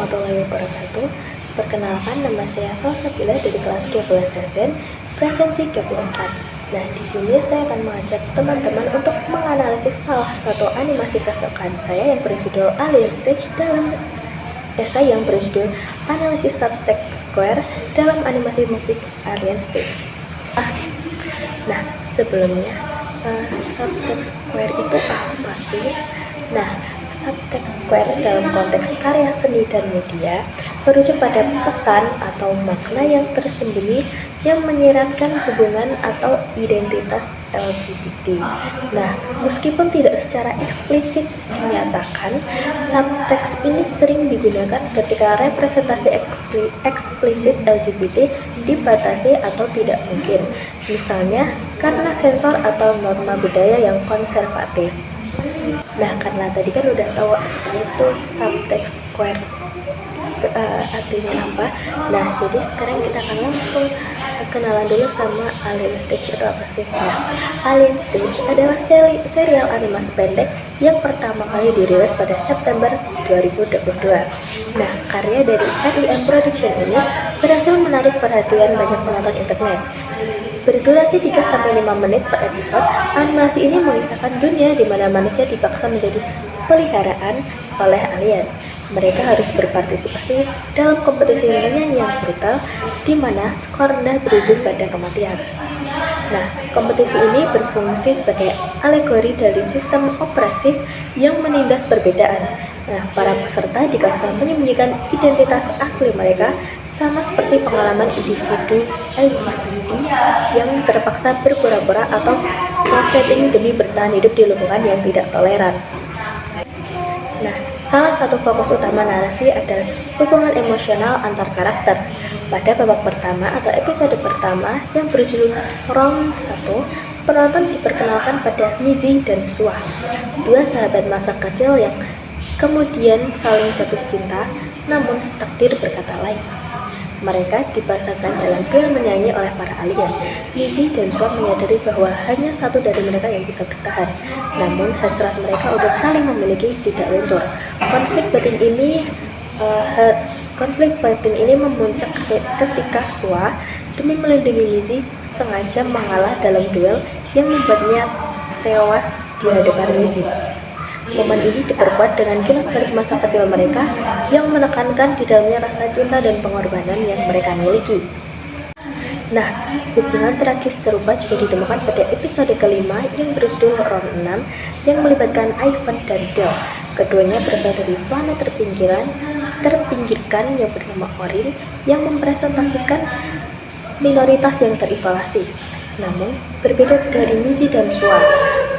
warahmatullahi wabarakatuh. Perkenalkan, nama saya Salsabila dari kelas 12 Sezen, presensi 24. Nah, di sini saya akan mengajak teman-teman untuk menganalisis salah satu animasi kesukaan saya yang berjudul Alien Stage dalam esai yang berjudul Analisis Subtext Square dalam animasi musik Alien Stage. Nah, sebelumnya Subtext Square itu apa sih? Nah, subtext square dalam konteks karya seni dan media merujuk pada pesan atau makna yang tersembunyi yang menyiratkan hubungan atau identitas LGBT. Nah, meskipun tidak secara eksplisit dinyatakan, subtext ini sering digunakan ketika representasi eksplisit LGBT dibatasi atau tidak mungkin, misalnya karena sensor atau norma budaya yang konservatif. Nah, karena tadi kan udah tahu itu subtext square artinya apa. Nah, jadi sekarang kita akan langsung kenalan dulu sama Alien Stage itu apa sih. Nah, Alien Stage adalah serial animasi pendek yang pertama kali dirilis pada September 2022. Nah, karya dari RIM Production ini berhasil menarik perhatian banyak penonton internet. Berdurasi 3-5 menit per episode, animasi ini mengisahkan dunia di mana manusia dipaksa menjadi peliharaan oleh alien. Mereka harus berpartisipasi dalam kompetisi nyanyi yang brutal, di mana skor rendah berujung pada kematian. Nah, kompetisi ini berfungsi sebagai alegori dari sistem opresif yang menindas perbedaan. Nah, para peserta dipaksa menyembunyikan identitas asli mereka, sama seperti pengalaman individu LGBT yang terpaksa berpura-pura atau setting demi bertahan hidup di lingkungan yang tidak toleran. Nah, salah satu fokus utama narasi adalah hubungan emosional antar karakter. Pada babak pertama atau episode pertama yang berjudul Round 1, penonton diperkenalkan pada Mizzy dan Sua, dua sahabat masa kecil yang kemudian saling jatuh cinta, namun takdir berkata lain. Mereka dipasangkan dalam duel menyanyi oleh para alien. Mizzy dan Sua menyadari bahwa hanya satu dari mereka yang bisa bertahan, namun hasrat mereka untuk saling memiliki tidak luntur. Konflik batin ini memuncak ketika Sua, demi melindungi Mizzy, sengaja mengalah dalam duel yang membuatnya tewas di hadapan Mizzy. Momen ini diperkuat dengan kilas balik masa kecil mereka yang menekankan di dalamnya rasa cinta dan pengorbanan yang mereka miliki. Nah, hubungan tragis serupa juga ditemukan pada episode kelima yang berjudul Round 6 yang melibatkan Ivan dan Del. Keduanya berasal dari planet terpinggirkan yang bernama Orin yang mempresentasikan minoritas yang terisolasi. Namun, berbeda dari Mizzy dan Sua,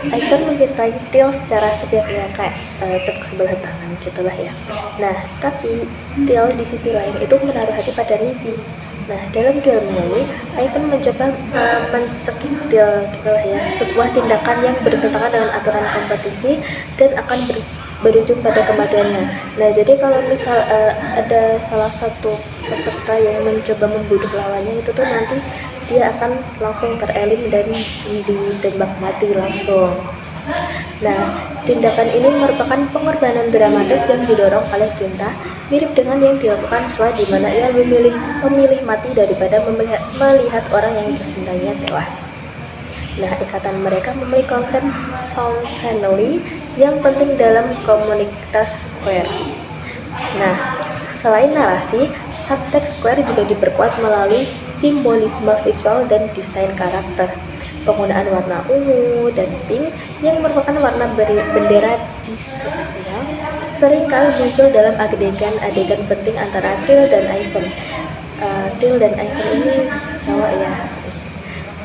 Ivan mencintai Til secara sepihak, ya kayak tepuk sebelah tangan gitulah ya. Nah, tapi Til di sisi lain itu menaruh hati pada Mizzy. Nah, dalam duel menyanyi, Ivan mencoba mencekik Til gitulah ya, sebuah tindakan yang bertentangan dengan aturan kompetisi dan akan berujung pada kematiannya. Nah, jadi kalau misal ada salah satu peserta yang mencoba membunuh lawannya, itu tuh nanti dia akan langsung terelim dan ditembak mati langsung. Nah, tindakan ini merupakan pengorbanan dramatis yang didorong oleh cinta, mirip dengan yang dilakukan Sua di mana ia memilih mati daripada melihat orang yang dicintainya tewas. Nah, ikatan mereka memiliki konsep found family yang penting dalam komunitas queer. Nah, selain narasi, subtext queer juga diperkuat melalui simbolisme visual dan desain karakter. Penggunaan warna ungu dan pink yang merupakan warna bendera biseksual seringkali muncul dalam adegan penting antara Til dan Ivan. Til dan Ivan ini cowok ya.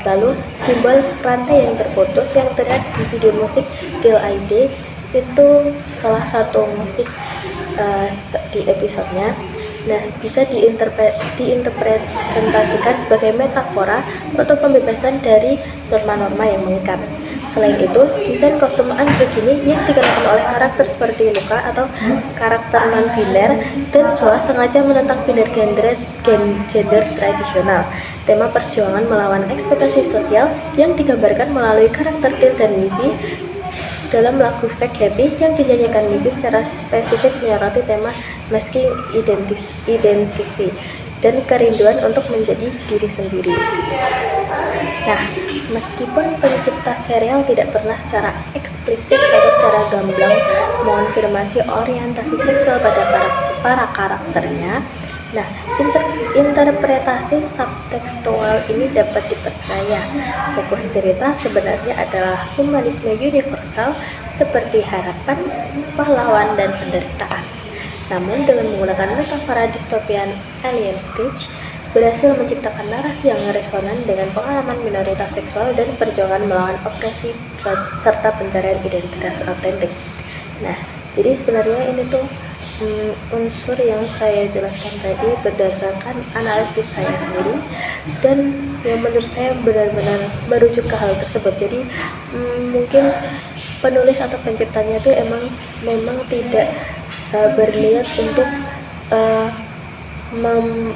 Lalu, simbol rantai yang terputus yang terlihat di video musik Till I Die itu salah satu musik di episodenya. Nah, bisa diinterpretasikan sebagai metafora untuk pembebasan dari norma-norma yang mengikat. Selain itu, desain kostum androgini yang dikenakan oleh karakter seperti Luka atau karakter non-biner dan Sua sengaja menentang biner gender tradisional. Tema perjuangan melawan ekspektasi sosial yang digambarkan melalui karakter Til dan Mizzy dalam lagu Fake Happy yang dinyanyikan Mizzy secara spesifik menyoroti tema meski identiti dan kerinduan untuk menjadi diri sendiri. Nah, meskipun pencipta serial tidak pernah secara eksplisit atau secara gamblang mengonfirmasi orientasi seksual pada para karakternya, nah, interpretasi subtekstual ini dapat dipercaya. Fokus cerita sebenarnya adalah humanisme universal seperti harapan, pahlawan, dan penderitaan. Namun dengan menggunakan metafora distopian Alien Stage, berhasil menciptakan narasi yang resonan dengan pengalaman minoritas seksual dan perjuangan melawan opresi serta pencarian identitas autentik. Nah, jadi sebenarnya ini tuh unsur yang saya jelaskan tadi berdasarkan analisis saya sendiri dan yang menurut saya benar-benar merujuk ke hal tersebut. Jadi mungkin penulis atau penciptanya itu memang tidak berniat untuk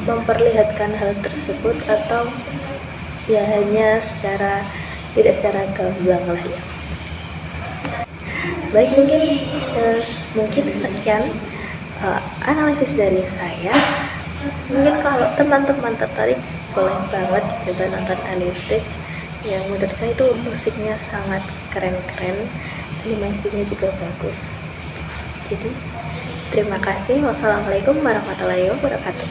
memperlihatkan hal tersebut atau ya hanya tidak secara gamblang lah ya. Baik, mungkin sekian analisis dari saya. Mungkin kalau teman-teman tertarik boleh banget coba nonton Alien Stage yang menurut saya itu musiknya sangat keren-keren, animasinya juga bagus. Jadi terima kasih. Wassalamualaikum warahmatullahi wabarakatuh.